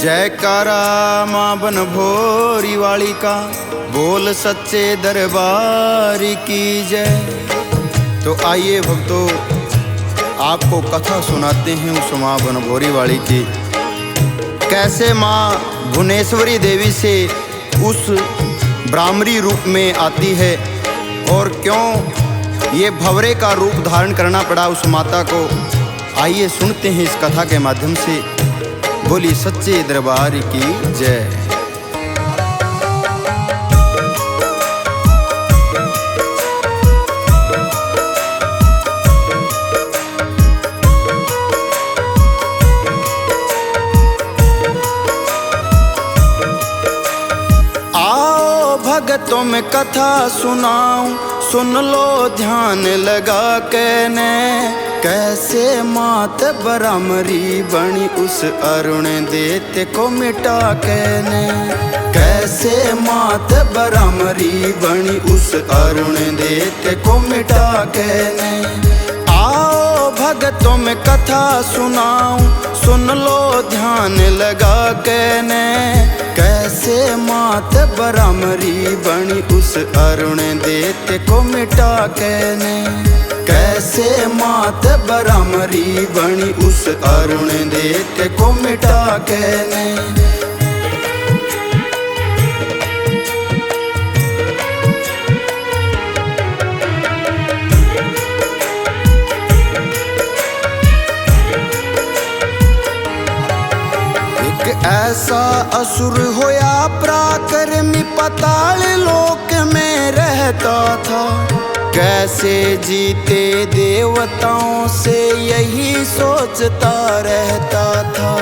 जयकारा माँ बन भोरी वाली का, बोल सच्चे दरबार की जय। तो आइए भक्तों, आपको कथा सुनाते हैं उस माँ बन भोरी वाली की। कैसे माँ भुवनेश्वरी देवी से उस ब्राह्मणी रूप में आती है और क्यों ये भंवरे का रूप धारण करना पड़ा उस माता को। आइए सुनते हैं इस कथा के माध्यम से। बोली सच्चे दरबार की जय। आओ भगतों में कथा सुनाऊं, सुन लो ध्यान लगा के ने। कैसे मात ब्राह्मणी बनी उस अरुण देते को मिटा के ने। कैसे मात ब्राह्मणी बनी उस अरुण देते को मिटा के ने। आओ भगतों में कथा सुनाऊं, सुन लो ध्यान लगा के ने। कैसे मात ब्राह्मणी बनी उस अरुण देते को मिटा के ने। कैसे मात ब्राह्मणी बनी उस अरुण देते को मिटा के ने। ऐसा असुर होया पराक्रमी, पाताल लोक में रहता था। कैसे जीते देवताओं से यही सोचता रहता था।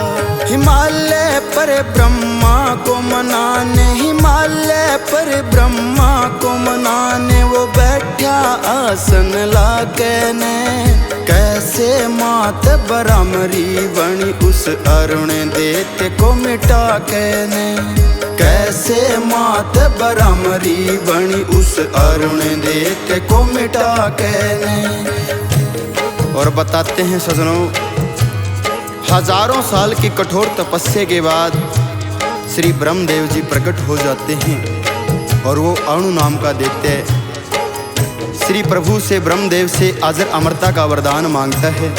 हिमालय पर ब्रह्मा को मनाने, हिमालय पर ब्रह्मा को मनाने वो बैठा आसन लाके ने। कैसे मात ब्राह्मणी बनी उस अरुण देते को मिटा के ने। कैसे मात ब्राह्मणी बनी उस अरुण देते को मिटा के ने। और बताते हैं सजनों, हजारों साल की कठोर तपस्या के बाद श्री ब्रह्मदेव जी प्रकट हो जाते हैं और वो अणु नाम का देते हैं। श्री प्रभु से ब्रह्मदेव से अजर अमरता का वरदान मांगता है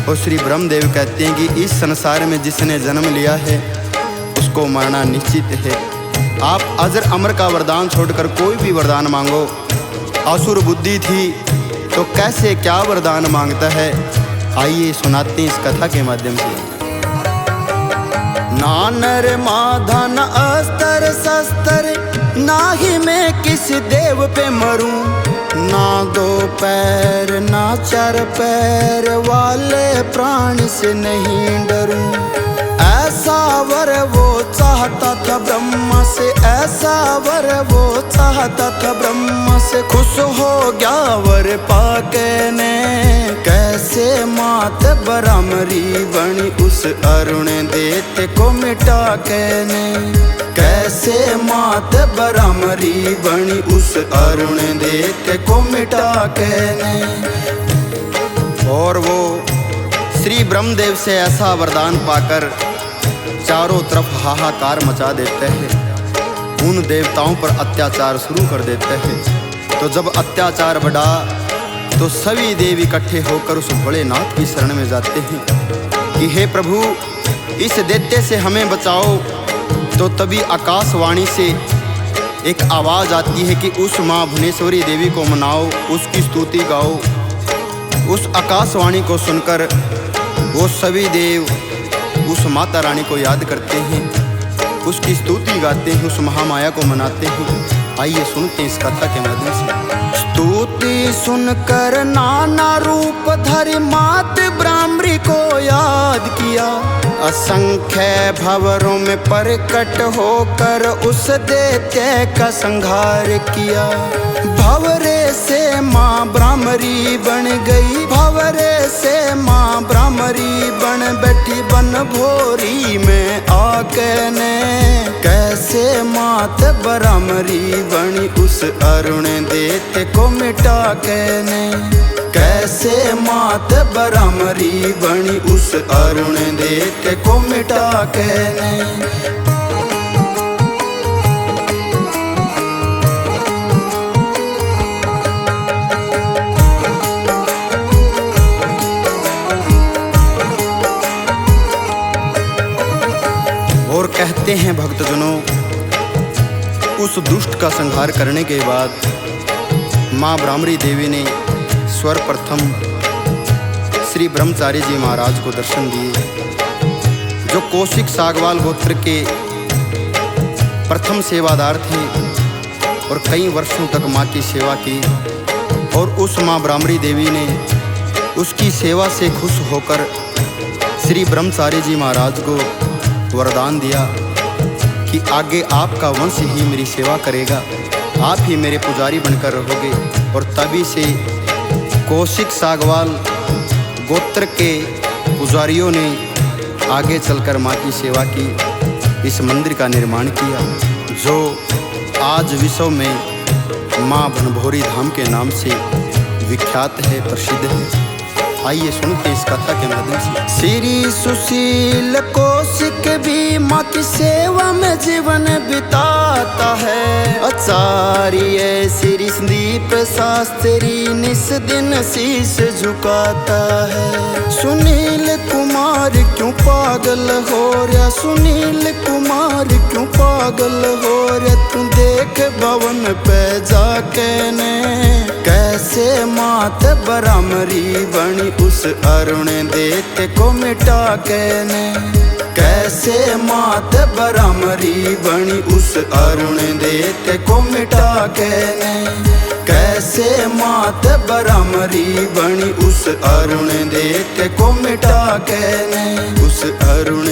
और श्री ब्रह्मदेव कहते हैं कि इस संसार में जिसने जन्म लिया है उसको मरना निश्चित है। आप अजर अमर का वरदान छोड़कर कोई भी वरदान मांगो। असुर बुद्धि थी तो कैसे क्या वरदान मांगता है, आइए सुनाते हैं इस कथा के माध्यम से। ना नर माधा न अस्त्र शस्त्र, ना ही मैं किस देव पे मरूं। ना दो पैर ना चार पैर वाले प्राणी से नहीं डरूं। ऐसा वर वो चाहता था ब्रह्मा से, ऐसा वर वो चाहता था ब्रह्मा से। खुश हो गया वर पाके ने। कैसे मात ब्राह्मणी बनी उस अरुण देते को मिटा के ने। कैसे मात ब्राह्मणी बनी उस अरुण देते को मिटा के ने। और वो श्री ब्रह्मदेव से ऐसा वरदान पाकर चारों तरफ हाहाकार मचा देते हैं। उन देवताओं पर अत्याचार शुरू कर देते हैं। तो जब अत्याचार बढ़ा तो सभी देव इकट्ठे होकर उस भोलेनाथ की शरण में जाते हैं कि हे प्रभु, इस दैत्य से हमें बचाओ। तो तभी आकाशवाणी से एक आवाज़ आती है कि उस माँ भुवनेश्वरी देवी को मनाओ, उसकी स्तुति गाओ। उस आकाशवाणी को सुनकर वो सभी देव उस माता रानी को याद करते हैं, उसकी स्तुति गाते हैं, उस महामाया को मनाते हैं। आइए सुनते हैं इस कथा के माध्यम से। स्तुति सुनकर नाना रूप धरि मात ब्राह्मणी को याद किया। असंख्य भंवरों में प्रकट होकर उस दैत्य का संहार किया। भंवरे से माँ ब्राह्मणी बन गई, भंवरे से माँ ब्राह्मणी बन बैठी बन भोरी में आके ने। कैसे मात ब्राह्मणी बनी उस अरुण देते को मिटा के ने। कैसे मात बरामरी बनी उस अरुण देख को मिटा के ने। और कहते हैं भक्तजनों, उस दुष्ट का संहार करने के बाद माँ ब्राह्मणी देवी ने सर्वप्रथम श्री ब्रह्मचारी जी महाराज को दर्शन दिए, जो कौशिक सागवाल गोत्र के प्रथम सेवादार थे और कई वर्षों तक माँ की सेवा की। और उस माँ ब्राह्मणी देवी ने उसकी सेवा से खुश होकर श्री ब्रह्मचारी जी महाराज को वरदान दिया कि आगे आपका वंश ही मेरी सेवा करेगा, आप ही मेरे पुजारी बनकर रहोगे। और तभी से कौशिक सागवाल गोत्र के पुजारियों ने आगे चलकर माँ की सेवा की, इस मंदिर का निर्माण किया, जो आज विश्व में माँ बनभौरी धाम के नाम से विख्यात है, प्रसिद्ध है। आइए सुनते इस कथा के माध्यम से। श्री सुशील कौशिक भी माँ की सेवा में जीवन बिताता है। आचार्य श्री संदीप शास्त्री निस दिन शीश झुकाता है। सुनील कुमार क्यों पागल हो रहा, सुनील कुमार क्यों पागल हो रहा, तू देख भवन पे जाके ने। कैसे मात बरामरी बनी उस अरुण देख को मिटा के ने। कैसे मात बरामरी बनी उस अरुण देख को मिटा के ने। कैसे मात बरामरी बनी उस अरुण देख को मिटा के ने। उस अरुण